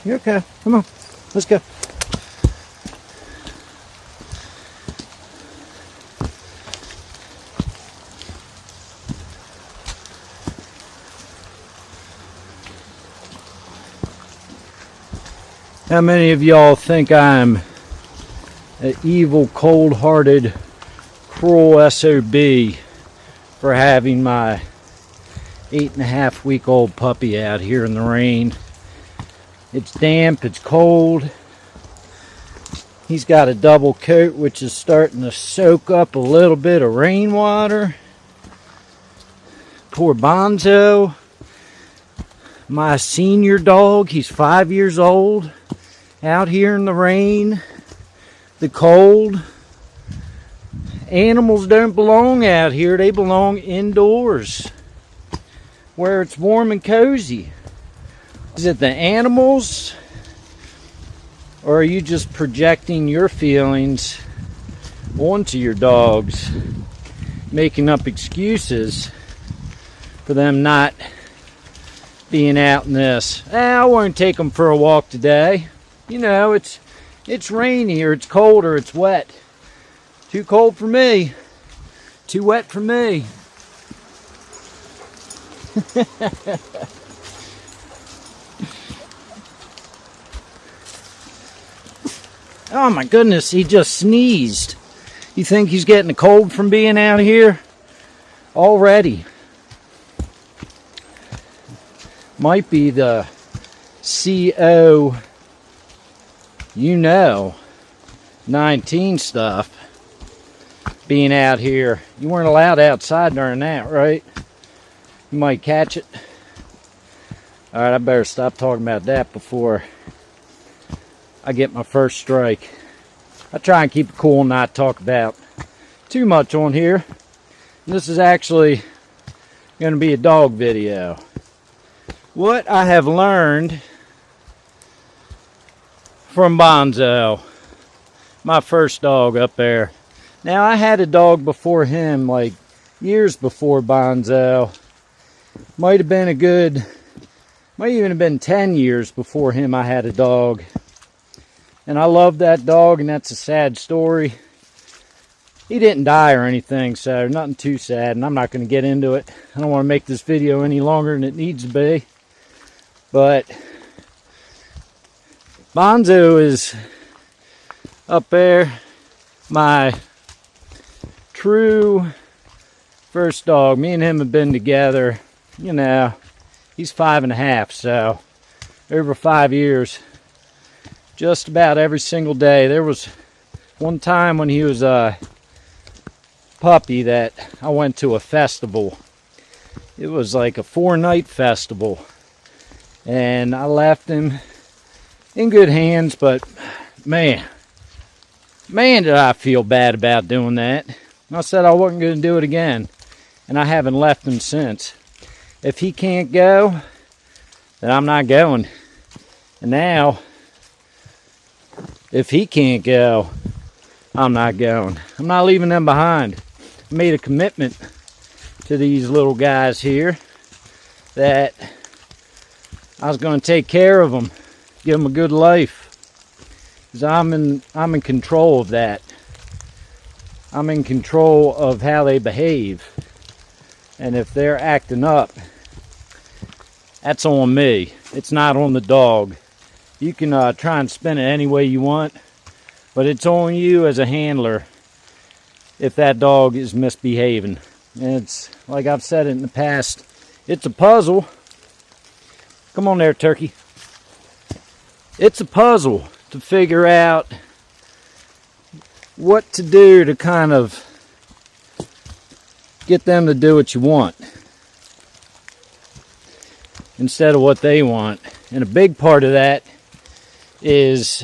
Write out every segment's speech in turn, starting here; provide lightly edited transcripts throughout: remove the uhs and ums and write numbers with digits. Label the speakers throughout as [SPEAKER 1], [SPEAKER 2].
[SPEAKER 1] You're okay. Come on. Let's go. How many of y'all think I'm an evil, cold-hearted, cruel SOB for having my 8.5-week-old puppy out here in the rain? It's damp, it's cold. He's got a double coat, which is starting to soak up a little bit of rainwater. Poor Bonzo, my senior dog, he's 5 years old, out here in the rain, the cold. Animals don't belong out here, they belong indoors, where it's warm and cozy. Is it the animals, or are you just projecting your feelings onto your dogs, making up excuses for them not being out in this? I won't take them for a walk today. You know, it's rainy or it's cold or it's wet. Too cold for me. Too wet for me. Oh my goodness, he just sneezed. You think he's getting a cold from being out here? Already. Might be the CO, 19 stuff being out here. You weren't allowed outside during that, right? You might catch it. Alright, I better stop talking about that before I get my first strike. I try and keep it cool and not talk about too much on here. And this is actually going to be a dog video. What I have learned from Bonzo, my first dog up there. Now, I had a dog before him, like years before Bonzo. Might even have been 10 years before him I had a dog. And I love that dog, and that's a sad story. He didn't die or anything, so nothing too sad, and I'm not going to get into it. I don't want to make this video any longer than it needs to be. But Bonzo is up there, my true first dog. Me and him have been together, you know, he's 5.5, so over 5 years. Just about every single day. There was one time when he was a puppy that I went to a festival. It was like a 4-night festival. And I left him in good hands, but man, did I feel bad about doing that. I said I wasn't going to do it again. And I haven't left him since. If he can't go, then I'm not going. And now, if he can't go, I'm not going. I'm not leaving them behind. I made a commitment to these little guys here that I was going to take care of them, give them a good life. Because I'm in control of that. I'm in control of how they behave. And if they're acting up, that's on me. It's not on the dog. You can try and spin it any way you want, but it's on you as a handler if that dog is misbehaving. And it's, like I've said it in the past, it's a puzzle. Come on there, turkey. It's a puzzle to figure out what to do to kind of get them to do what you want instead of what they want. And a big part of that is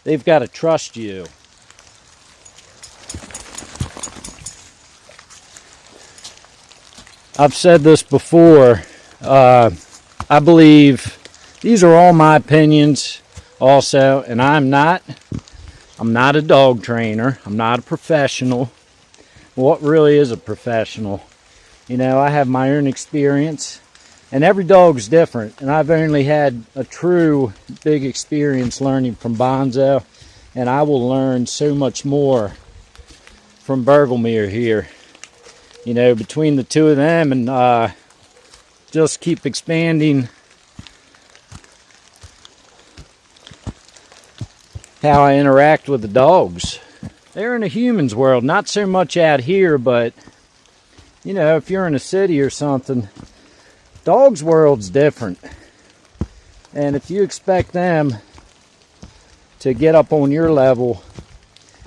[SPEAKER 1] they've got to trust you. I've said this before. I believe these are all my opinions also, and I'm not a dog trainer. I'm not a professional. What really is a professional? You know, I have my own experience, And every dog's different, and I've only had a true big experience learning from Bonzo, and I will learn so much more from Bergelmeer here. You know, between the two of them, and just keep expanding how I interact with the dogs. They're in a human's world, not so much out here, but you know, if you're in a city or something, dogs' world's different. And if you expect them to get up on your level,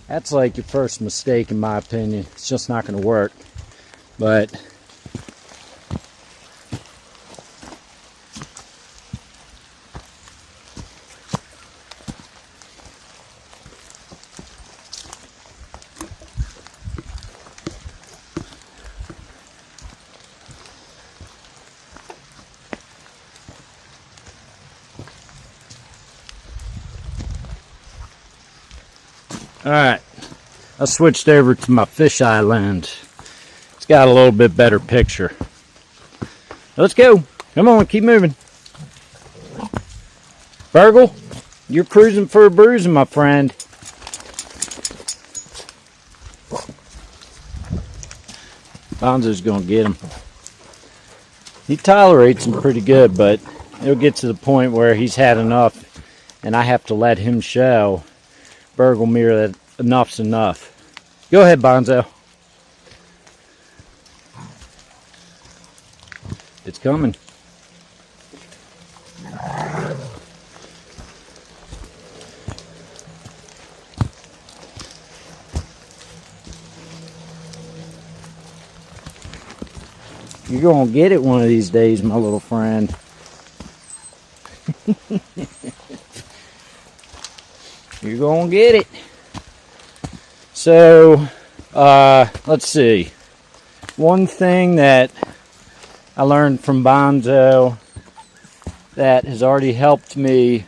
[SPEAKER 1] that's like your first mistake, in my opinion. It's just not going to work. But alright, I switched over to my fisheye lens. It's got a little bit better picture. Let's go. Come on, keep moving. Burgle, you're cruising for a bruising, my friend. Bonzo's gonna get him. He tolerates him pretty good, but it'll get to the point where he's had enough, and I have to let him show Bergelmeer that enough's enough. Go ahead, Bonzo. It's coming. You're gonna get it one of these days, my little friend. You're gonna get it. So, let's see. One thing that I learned from Bonzo that has already helped me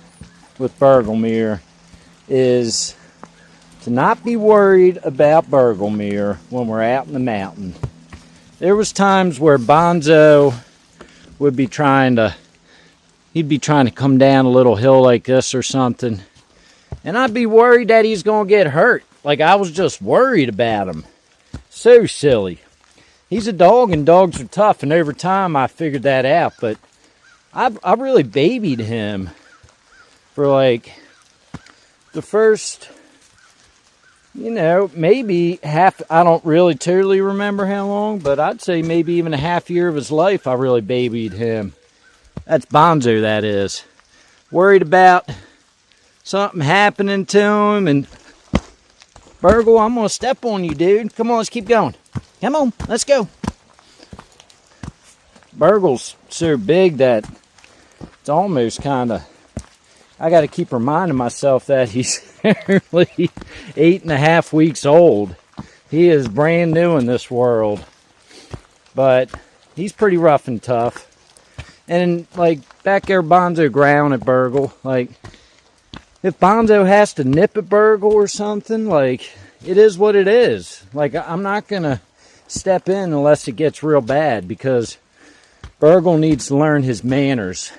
[SPEAKER 1] with Bergelmeer is to not be worried about Bergelmeer when we're out in the mountain. There was times where Bonzo would be he'd be trying to come down a little hill like this or something, and I'd be worried that he's gonna get hurt. Like, I was just worried about him. So silly. He's a dog, and dogs are tough, and over time I figured that out, but I really babied him for like the first, you know, maybe half, I don't really totally remember how long, but I'd say maybe even a half year of his life I really babied him. That's Bonzo, that is. Worried about something happening to him, and Burgle, I'm going to step on you, dude. Come on, let's keep going. Come on, let's go. Burgle's so big that it's almost kind of, I got to keep reminding myself that he's only 8.5 weeks old. He is brand new in this world. But he's pretty rough and tough. And like back there, Bonzo growling at Burgle. Like, if Bonzo has to nip at Burgle or something, like, it is what it is. Like, I'm not going to step in unless it gets real bad, because Burgle needs to learn his manners.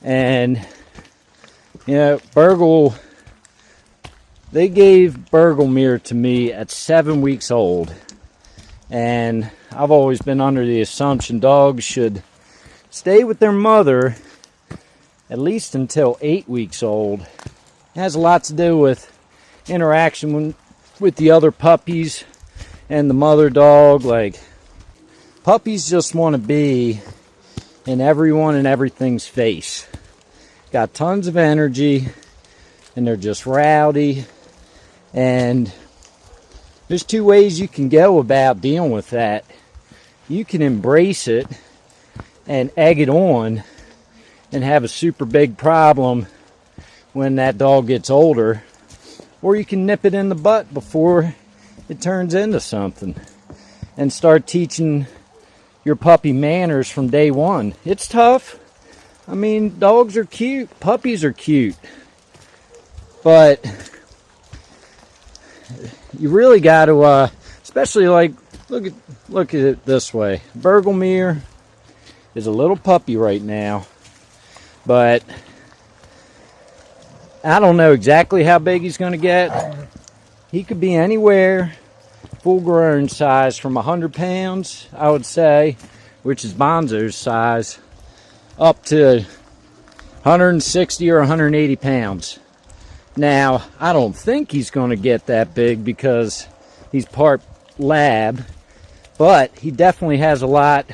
[SPEAKER 1] And, you know, Burgle, they gave Bergelmeer to me at 7 weeks old. And I've always been under the assumption dogs should stay with their mother at least until 8 weeks old. It has a lot to do with interaction with the other puppies and the mother dog. Like, puppies just want to be in everyone and everything's face. Got tons of energy, and they're just rowdy. And there's two ways you can go about dealing with that. You can embrace it and egg it on and have a super big problem when that dog gets older, or you can nip it in the butt before it turns into something and start teaching your puppy manners from day one. It's tough. I mean, dogs are cute, puppies are cute, but you really got to, especially like, look at it this way. Bergelmeer is a little puppy right now, but I don't know exactly how big he's going to get. He could be anywhere full grown size from 100 pounds, I would say, which is Bonzo's size, up to 160 or 180 pounds. Now, I don't think he's going to get that big because he's part lab, but he definitely has a lot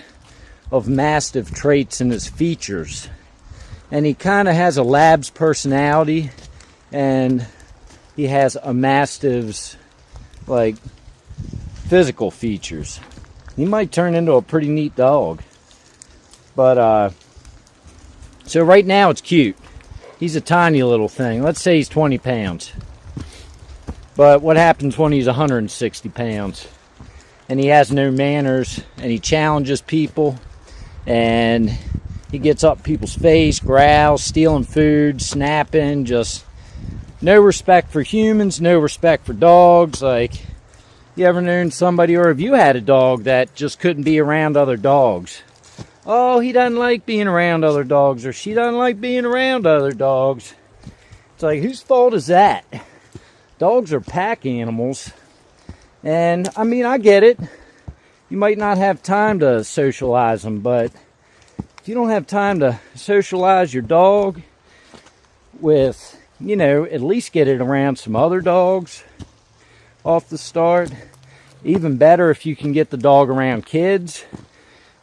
[SPEAKER 1] of Mastiff traits in his features. And he kind of has a lab's personality, and he has a Mastiff's, like, physical features. He might turn into a pretty neat dog. But, so right now it's cute. He's a tiny little thing. Let's say he's 20 pounds. But what happens when he's 160 pounds? And he has no manners, and he challenges people, and he gets up people's face, growls, stealing food, snapping, just no respect for humans, no respect for dogs. Like, you ever known somebody, or have you had a dog that just couldn't be around other dogs? Oh, he doesn't like being around other dogs, or she doesn't like being around other dogs. It's like, whose fault is that? Dogs are pack animals. And, I mean, I get it. You might not have time to socialize them, but if you don't have time to socialize your dog with, you know, at least get it around some other dogs off the start. Even better if you can get the dog around kids.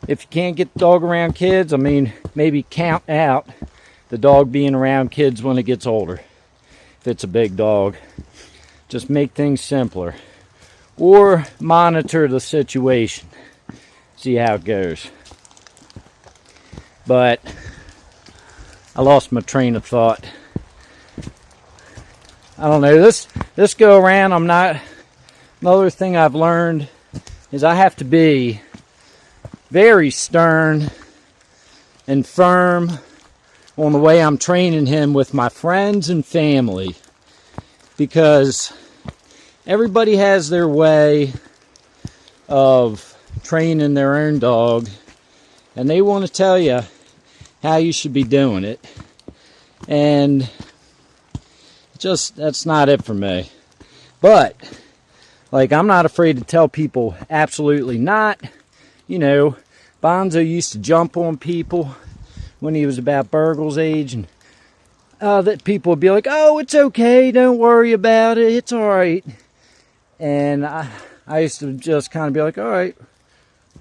[SPEAKER 1] If you can't get the dog around kids, I mean, maybe count out the dog being around kids when it gets older. If it's a big dog. Just make things simpler. Or monitor the situation. See how it goes. But I lost my train of thought. I don't know, this go around, another thing I've learned is I have to be very stern and firm on the way I'm training him with my friends and family, because everybody has their way of training their own dog, and they want to tell you how you should be doing it, and just, that's not it for me. But, like, I'm not afraid to tell people absolutely not. You know, Bonzo used to jump on people when he was about Burgle's age, and that people would be like, oh, it's okay, don't worry about it, it's alright. And I used to just kind of be like, alright,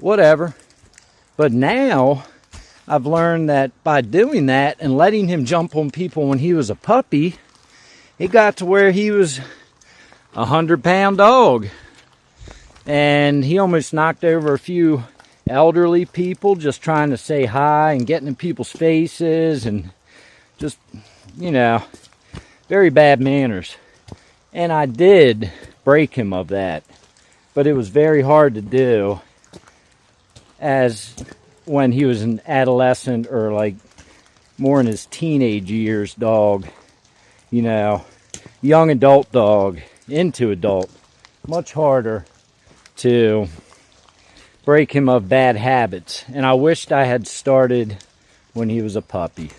[SPEAKER 1] whatever. But now, I've learned that by doing that and letting him jump on people when he was a puppy, it got to where he was a 100-pound dog. And he almost knocked over a few elderly people just trying to say hi and getting in people's faces, and just, you know, very bad manners. And I did break him of that, but it was very hard to do as when he was an adolescent or like more in his teenage years dog, you know, young adult dog into adult. Much harder to break him of bad habits. And I wished I had started when he was a puppy.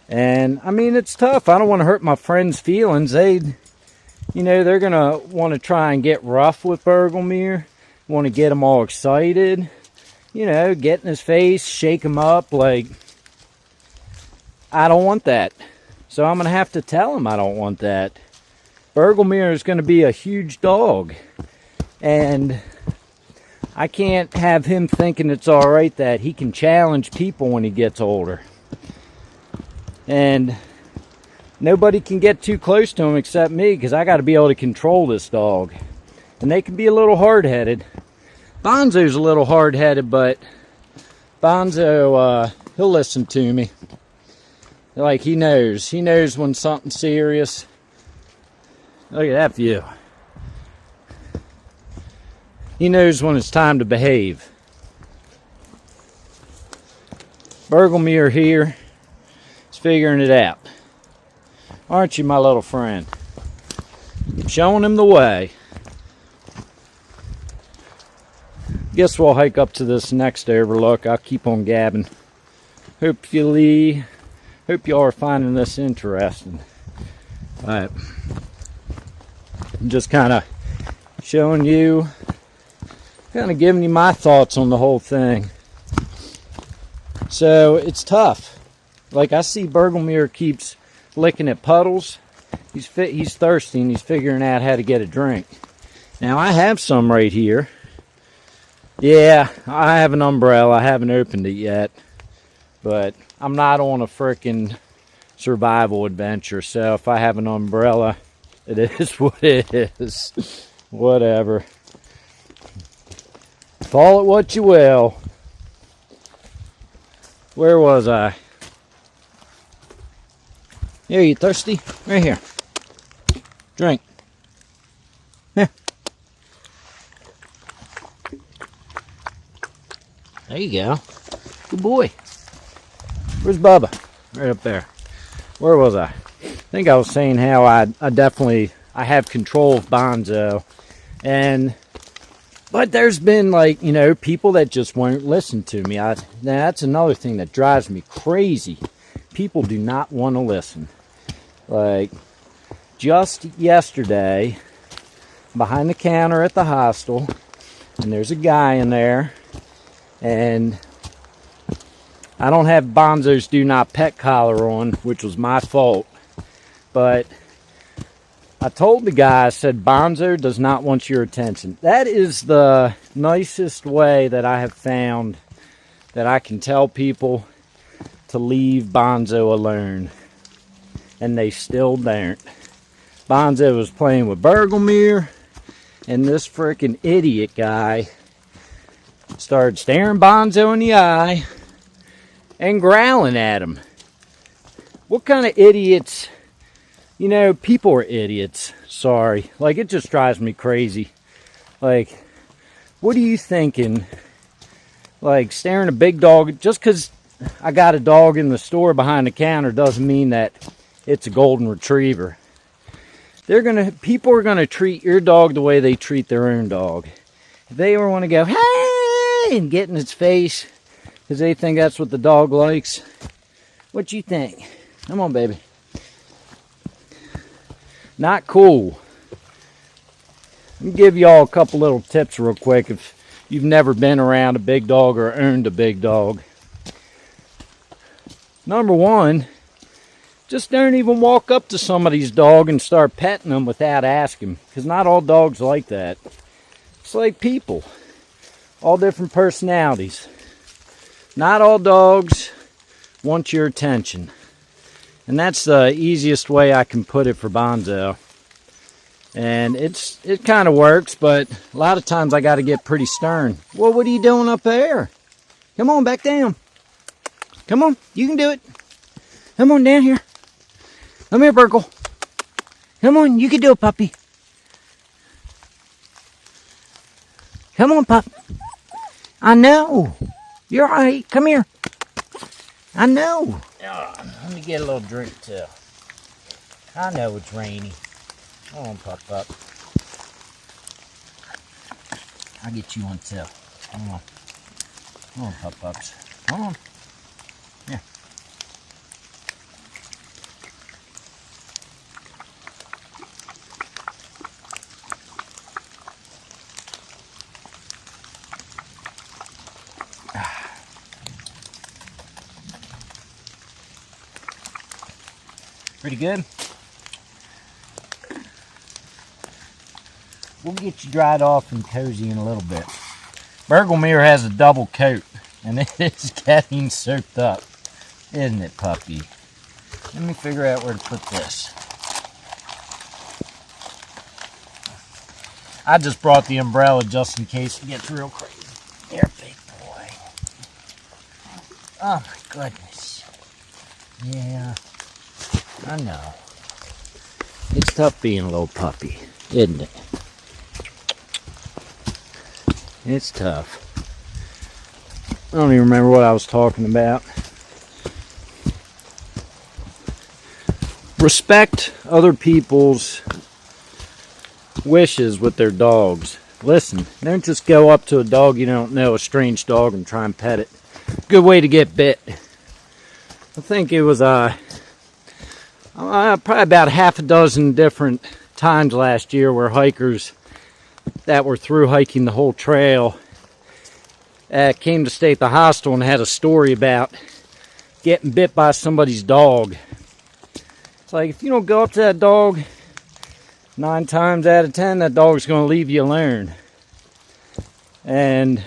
[SPEAKER 1] And I mean, it's tough. I don't want to hurt my friends' feelings. You know, they're going to want to try and get rough with Bergelmere, want to get him all excited, you know, get in his face, shake him up. Like, I don't want that. So I'm going to have to tell him I don't want that. Bergelmere is going to be a huge dog. And I can't have him thinking it's alright that he can challenge people when he gets older. And nobody can get too close to him except me, because I got to be able to control this dog. And they can be a little hard-headed. Bonzo's a little hard-headed, but Bonzo, he'll listen to me. Like, he knows. He knows when something's serious. Look at that view. He knows when it's time to behave. Bergelmere here is figuring it out. Aren't you, my little friend? Showing him the way. Guess we'll hike up to this next overlook. I'll keep on gabbing. Hope y'all are finding this interesting. But I'm just kind of showing you, kind of giving you my thoughts on the whole thing. So it's tough. Like, I see Bergelmeer keeps licking at puddles. He's thirsty and he's figuring out how to get a drink. Now I have some right here. Yeah, I have an umbrella. I haven't opened it yet. But I'm not on a frickin' survival adventure. So if I have an umbrella, it is what it is. Whatever. Call it what you will. Where was I? Here, you thirsty? Right here. Drink. Here. There you go. Good boy. Where's Bubba? Right up there. Where was I? I think I was saying how I have control of Bonzo. But there's been, like, you know, people that just won't listen to me. Now that's another thing that drives me crazy. People do not want to listen. Like, just yesterday, behind the counter at the hostel, and there's a guy in there, and I don't have Bonzo's do not pet collar on, which was my fault, but I told the guy, I said, Bonzo does not want your attention. That is the nicest way that I have found that I can tell people to leave Bonzo alone. And they still don't. Bonzo was playing with Bergelmeer, and this freaking idiot guy started staring Bonzo in the eye and growling at him. What kind of idiots? You know, people are idiots. Sorry. Like, it just drives me crazy. Like, what are you thinking? Like, staring a big dog, just because I got a dog in the store behind the counter doesn't mean that it's a golden retriever. People are gonna treat your dog the way they treat their own dog. If they ever want to go, hey, and get in its face because they think that's what the dog likes, what you think? Come on, baby. Not cool. Let me give y'all a couple little tips real quick if you've never been around a big dog or owned a big dog. Number one, just don't even walk up to somebody's dog and start petting them without asking, because not all dogs like that. It's like people, all different personalities. Not all dogs want your attention. And that's the easiest way I can put it for Bonzo. And it kind of works, but a lot of times I got to get pretty stern. Well, what are you doing up there? Come on, back down. Come on, you can do it. Come on down here. Come here, Burgle. Come on, you can do it, puppy. Come on, pup. I know. You're all right. Come here. I know. Oh, let me get a little drink, too. I know it's rainy. Come on, pup. I'll get you one, too. Come on. Come on, pups. Come on. Here. Pretty good. We'll get you dried off and cozy in a little bit. Bergelmeer has a double coat, and it is getting soaked up, isn't it, puppy? Let me figure out where to put this. I just brought the umbrella just in case it gets real crazy. There, big boy. Oh my goodness. Yeah. I know. It's tough being a little puppy, isn't it? It's tough. I don't even remember what I was talking about. Respect other people's wishes with their dogs. listen. Don't just go up to a dog you don't know, a strange dog, and try and pet it. Good way to get bit. I think it was probably about half a dozen different times last year where hikers that were through hiking the whole trail came to stay at the hostel and had a story about getting bit by somebody's dog. It's like, if you don't go up to that dog, 9 times out of 10, that dog's going to leave you alone. And,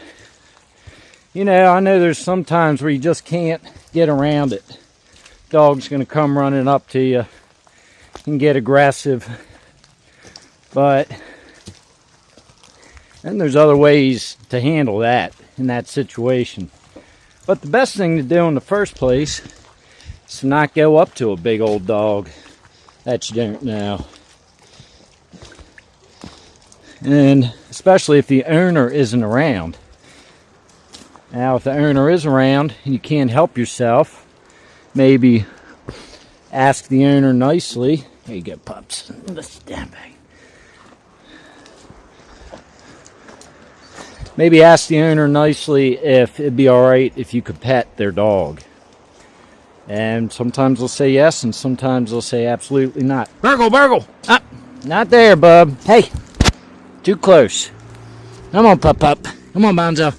[SPEAKER 1] you know, I know there's some times where you just can't get around it. Dog's going to come running up to you and get aggressive. But then there's other ways to handle that in that situation. But the best thing to do in the first place is to not go up to a big old dog that you don't know. And especially if the owner isn't around. Now, if the owner is around and you can't help yourself, maybe ask the owner nicely. Here you go, pups. Let's stand back. Maybe ask the owner nicely if it'd be alright if you could pet their dog. And sometimes they'll say yes, and sometimes they'll say absolutely not. Burgle! Ah, not there, bub. Hey, too close. Come on, pup. Come on, Bonzo.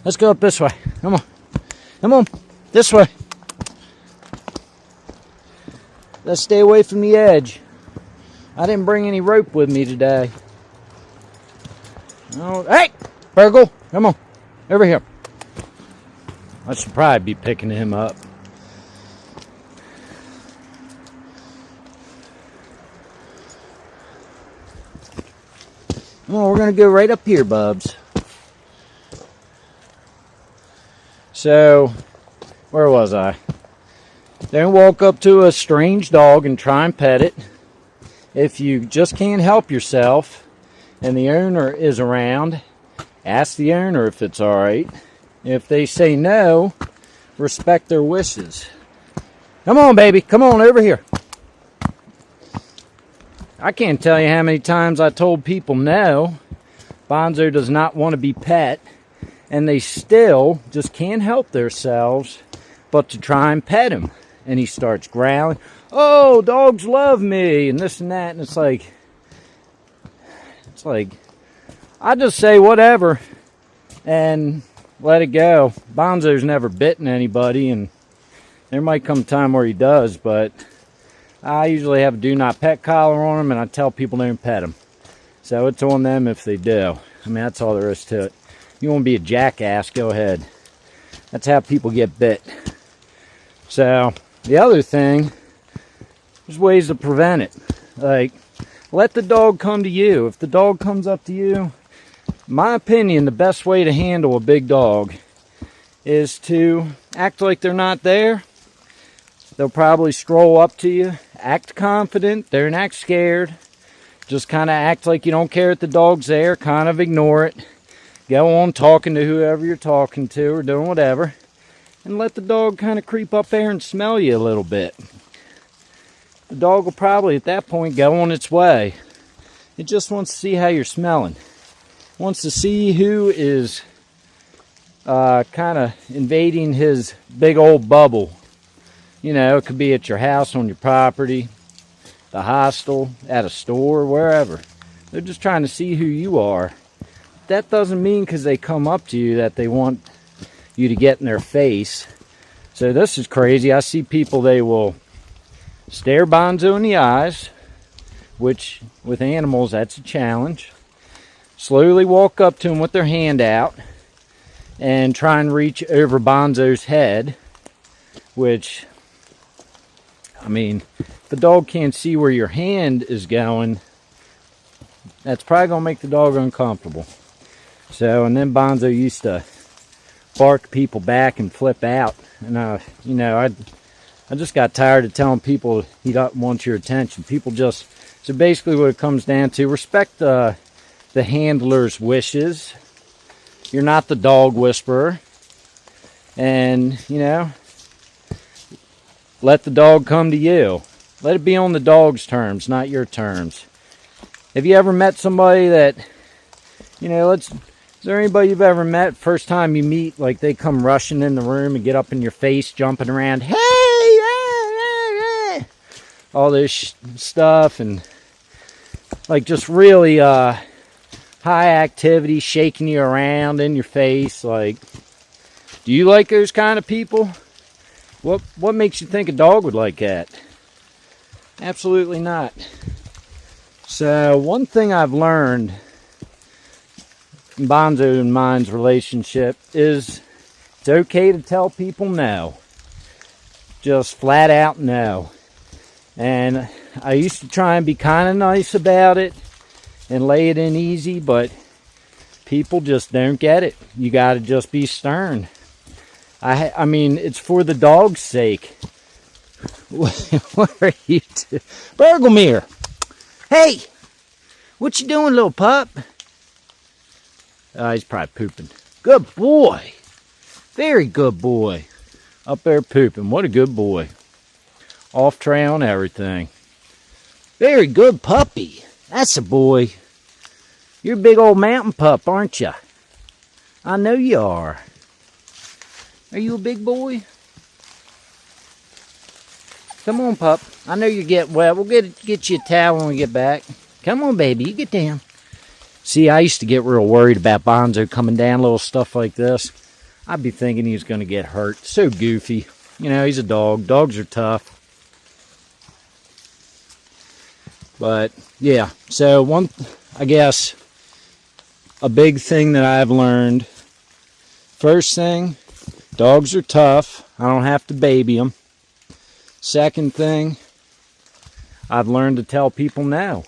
[SPEAKER 1] Let's go up this way. Come on, this way. Let's stay away from the edge. I didn't bring any rope with me today. Oh, hey, Burgle, come on, over here. I should probably be picking him up. Come on, we're going to go right up here, bubs. So, where was I? Don't walk up to a strange dog and try and pet it. If you just can't help yourself and the owner is around, ask the owner if it's alright. If they say no, respect their wishes. Come on, baby. Come on over here. I can't tell you how many times I told people no. Bonzo does not want to be pet. And they still just can't help themselves but to try and pet him. And he starts growling. Oh, dogs love me. And this and that. And it's like, I just say whatever and let it go. Bonzo's never bitten anybody, and there might come a time where he does, but I usually have a do not pet collar on him, and I tell people don't pet him. So it's on them if they do. I mean, that's all there is to it. You want to be a jackass, go ahead. That's how people get bit. So the other thing, there's ways to prevent it. Like, let the dog come to you. If the dog comes up to you, in my opinion, the best way to handle a big dog is to act like they're not there. They'll probably stroll up to you, act confident, don't act scared. Just kind of act like you don't care if the dog's there, kind of ignore it. Go on talking to whoever you're talking to or doing whatever. And let the dog kind of creep up there and smell you a little bit. The dog will probably at that point go on its way. It just wants to see how you're smelling. It wants to see who is kind of invading his big old bubble. You know, it could be at your house, on your property, the hostel, at a store, wherever. They're just trying to see who you are. That doesn't mean because they come up to you that they want you to get in their face. So this is crazy. I see people, they will stare Bonzo in the eyes, which with animals, that's a challenge. Slowly walk up to him with their hand out and try and reach over Bonzo's head, which, I mean, if the dog can't see where your hand is going, that's probably going to make the dog uncomfortable. So, and then Bonzo used to bark people back and flip out. And, you know, I just got tired of telling people he don't want your attention. People just, so basically what it comes down to, respect the handler's wishes. You're not the dog whisperer. And, you know, let the dog come to you. Let it be on the dog's terms, not your terms. Have you ever met somebody that You know, is there anybody you've ever met, first time you meet, like they come rushing in the room and get up in your face, jumping around, hey, all this stuff, and like just really high activity, shaking you around in your face? Like, do you like those kind of people? What makes you think a dog would like that? Absolutely not. So one thing I've learned in Bonzo and mine's relationship is it's okay to tell people no. Just flat out no. And I used to try and be kind of nice about it and lay it in easy, but people just don't get it. You got to just be stern. I mean, it's for the dog's sake. What are you doing? Bergelmere! Hey! What you doing, little pup? He's probably pooping. Good boy! Very good boy. Up there pooping. What a good boy. Off trail and everything. Very good puppy. That's a boy. You're a big old mountain pup, aren't you? I know you are. Are you a big boy? Come on, pup. I know you get wet. We'll get you a towel when we get back. Come on, baby. You get down. See, I used to get real worried about Bonzo coming down little stuff like this. I'd be thinking he was going to get hurt. So goofy. You know, he's a dog. Dogs are tough. But, yeah. So, I guess, a big thing that I've learned. First thing, dogs are tough. I don't have to baby them. Second thing, I've learned to tell people no.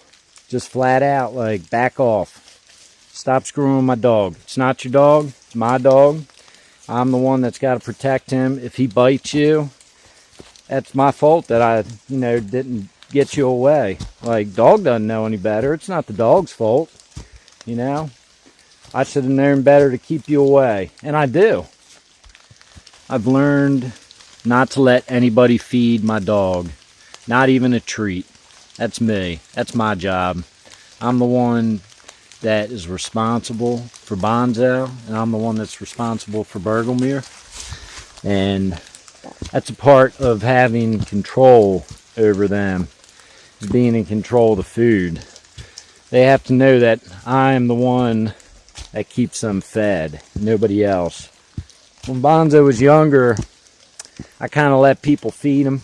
[SPEAKER 1] Just flat out, like, back off. Stop screwing with my dog. It's not your dog. It's my dog. I'm the one that's got to protect him. If he bites you, that's my fault that I, didn't get you away. Like, dog doesn't know any better. It's not the dog's fault. I should have known better to keep you away. And I do. I've learned not to let anybody feed my dog. Not even a treat. That's me. That's my job. I'm the one that is responsible for Bonzo, and I'm the one that's responsible for Bergelmere. And that's a part of having control over them, is being in control of the food. They have to know that I am the one that keeps them fed, nobody else. When Bonzo was younger, I kind of let people feed him.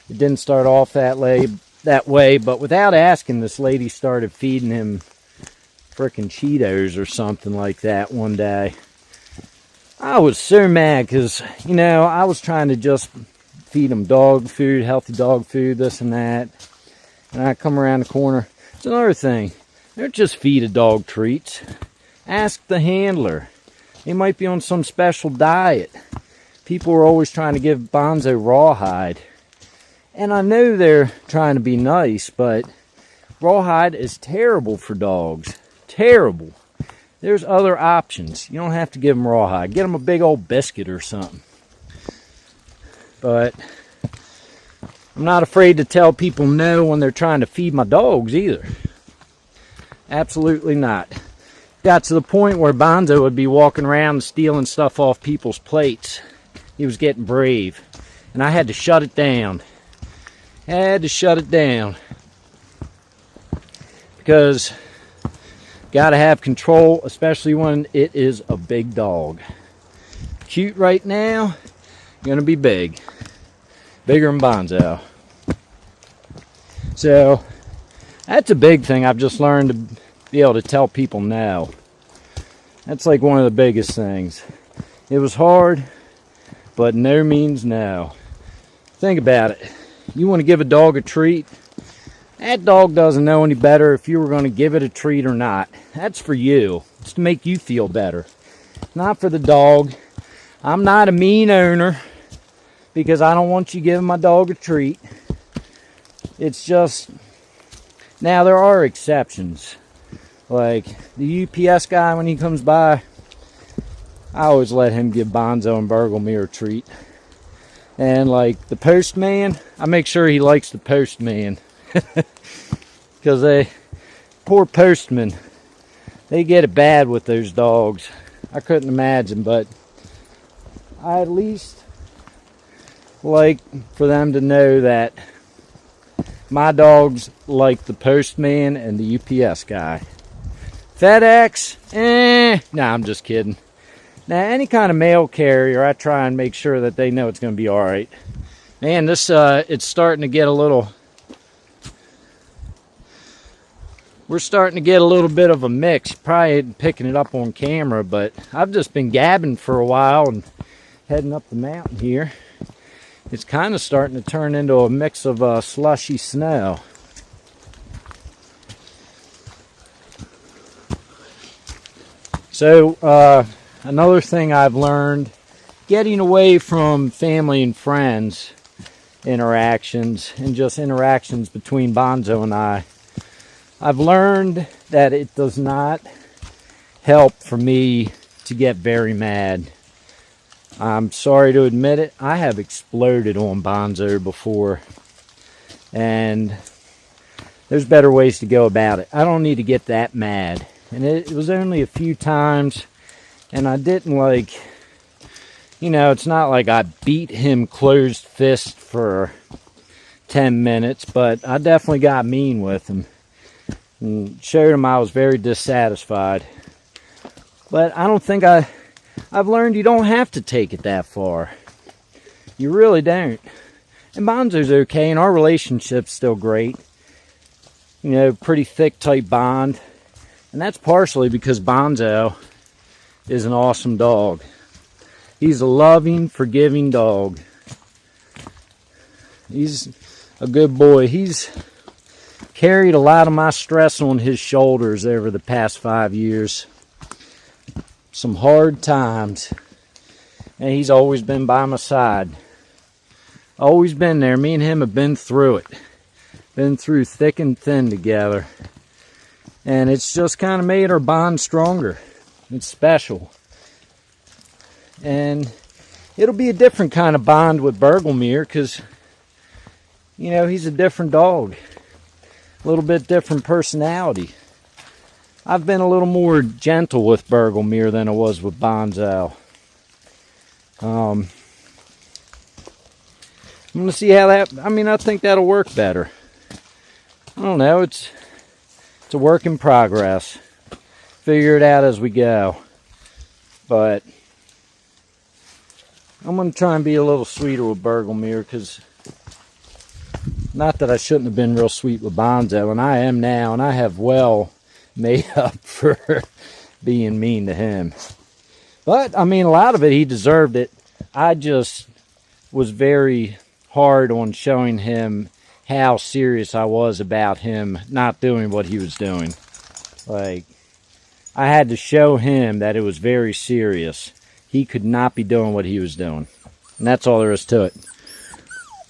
[SPEAKER 1] It didn't start off that way, but without asking, this lady started feeding him frickin' Cheetos or something like that one day. I was so mad because, I was trying to just feed him dog food, healthy dog food, this and that. And I come around the corner. It's another thing. Don't just feed a dog treats. Ask the handler. He might be on some special diet. People are always trying to give Bonzo rawhide. And I know they're trying to be nice, but rawhide is terrible for dogs. Terrible. There's other options. You don't have to give them rawhide. Get them a big old biscuit or something. But I'm not afraid to tell people no when they're trying to feed my dogs either. Absolutely not. Got to the point where Bonzo would be walking around stealing stuff off people's plates. He was getting brave. And I had to shut it down. Because got to have control, especially when it is a big dog. Cute right now, gonna be big. Bigger than Bonzo. So, that's a big thing. I've just learned to be able to tell people no. That's like one of the biggest things. It was hard, but no means no. Think about it. You want to give a dog a treat? That dog doesn't know any better if you were going to give it a treat or not. That's for you. It's to make you feel better. Not for the dog. I'm not a mean owner because I don't want you giving my dog a treat. It's just... Now, there are exceptions. Like, the UPS guy, when he comes by, I always let him give Bonzo and Bergelmere a treat. And, like, the postman, I make sure he likes the postman. Because poor postman, they get it bad with those dogs. I couldn't imagine, but I at least like for them to know that my dogs like the postman and the UPS guy. FedEx, nah, I'm just kidding. Now, any kind of mail carrier, I try and make sure that they know it's going to be all right. Man, this it's starting to get a little. We're starting to get a little bit of a mix. Probably ain't picking it up on camera, but I've just been gabbing for a while and heading up the mountain here. It's kind of starting to turn into a mix of slushy snow. So, another thing I've learned, getting away from family and friends interactions and just interactions between Bonzo and I've learned that it does not help for me to get very mad. I'm sorry to admit it, I have exploded on Bonzo before, and there's better ways to go about it. I don't need to get that mad. And it was only a few times, and I didn't it's not like I beat him closed fist for 10 minutes, but I definitely got mean with him and showed him I was very dissatisfied. But I don't think I've learned you don't have to take it that far. You really don't. And Bonzo's okay, and our relationship's still great. Pretty thick, tight bond. And that's partially because Bonzo is an awesome dog. He's a loving, forgiving dog. He's a good boy. He's carried a lot of my stress on his shoulders over the past 5 years. Some hard times. And he's always been by my side. Always been there. Me and him have been through it. Been through thick and thin together. And it's just kind of made our bond stronger. It's special. And it'll be a different kind of bond with Bergelmeer because, he's a different dog. A little bit different personality. I've been a little more gentle with Bergelmeer than I was with Bonzo. I'm going to see how that, I think that'll work better. I don't know, it's a work in progress. Figure it out as we go. But I'm going to try and be a little sweeter with Bergelmeer because not that I shouldn't have been real sweet with Bonzo, and I am now, and I have well made up for being mean to him. But, a lot of it, he deserved it. I just was very hard on showing him how serious I was about him not doing what he was doing. I had to show him that it was very serious. He could not be doing what he was doing. And that's all there is to it.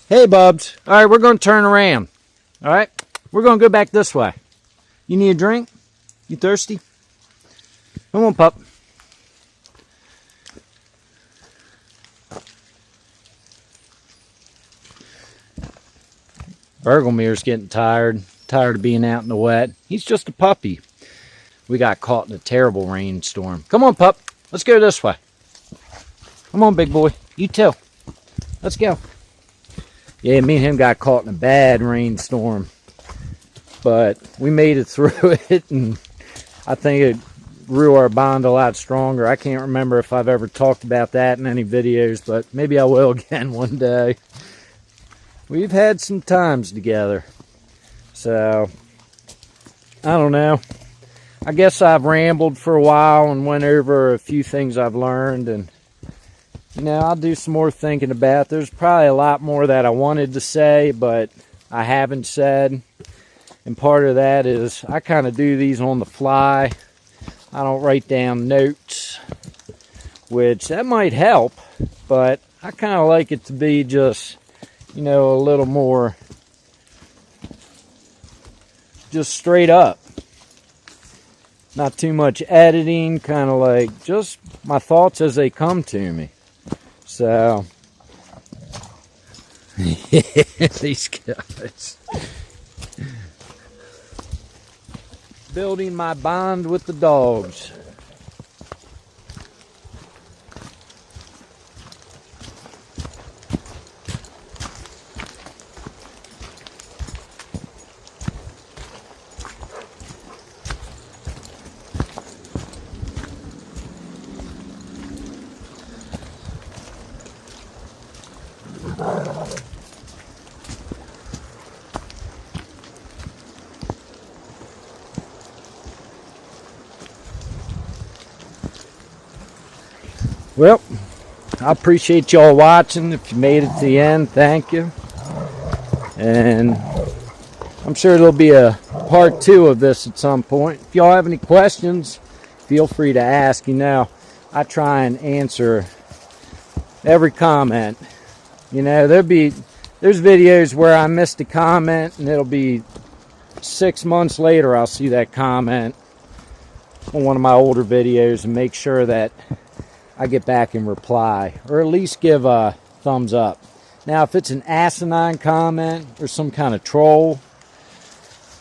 [SPEAKER 1] Hey, Bubs. All right, we're going to turn around. All right? We're going to go back this way. You need a drink? You thirsty? Come on, pup. Bergelmeer's getting tired of being out in the wet. He's just a puppy. We got caught in a terrible rainstorm. Come on, pup. Let's go this way. Come on, big boy. You too. Let's go. Yeah, me and him got caught in a bad rainstorm. But we made it through it, and I think it grew our bond a lot stronger. I can't remember if I've ever talked about that in any videos, but maybe I will again one day. We've had some times together. So, I don't know. I guess I've rambled for a while and went over a few things I've learned, and I'll do some more thinking about. There's probably a lot more that I wanted to say, but I haven't said. And part of that is I kind of do these on the fly. I don't write down notes, which that might help, but I kind of like it to be just, a little more just straight up. Not too much editing, kind of like just my thoughts as they come to me. So, these guys. building my bond with the dogs. Well, I appreciate y'all watching. If you made it to the end, thank you. And I'm sure there'll be a part 2 of this at some point. If y'all have any questions, feel free to ask. You know, I try and answer every comment. You know, there's videos where I missed a comment and it'll be 6 months later I'll see that comment on one of my older videos and make sure that I get back and reply, or at least give a thumbs up. Now, if it's an asinine comment or some kind of troll,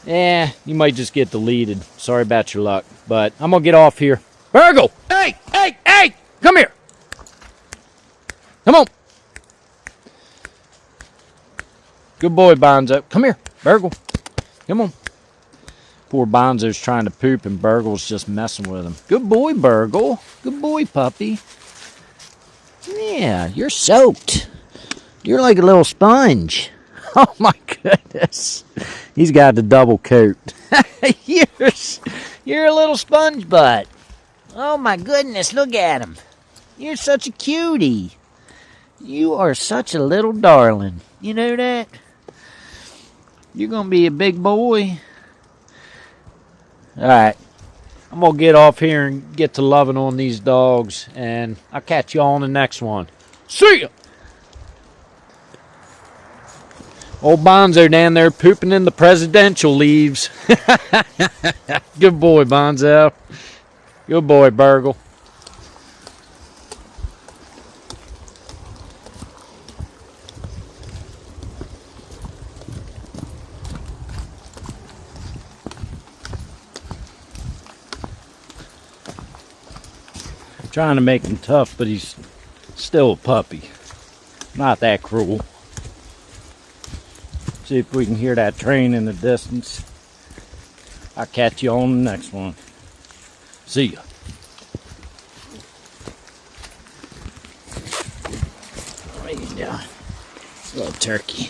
[SPEAKER 1] you might just get deleted. Sorry about your luck, but I'm gonna get off here. Burgle! Hey! Come here! Come on! Good boy, Bonzo. Come here, Burgle. Come on. Poor Bonzo's trying to poop and Burgle's just messing with him. Good boy, Burgle. Good boy, puppy. Yeah, you're soaked. You're like a little sponge. Oh my goodness. He's got the double coat. You're a little sponge butt. Oh my goodness, look at him. You're such a cutie. You are such a little darling. You know that? You're going to be a big boy. Alright, I'm going to get off here and get to loving on these dogs, and I'll catch you all on the next one. See ya! Old Bonzo down there pooping in the presidential leaves. Good boy, Bonzo. Good boy, Burgle. Trying to make him tough, but he's still a puppy. Not that cruel. See if we can hear that train in the distance. I'll catch you on the next one. See ya. What are you doing? Little turkey.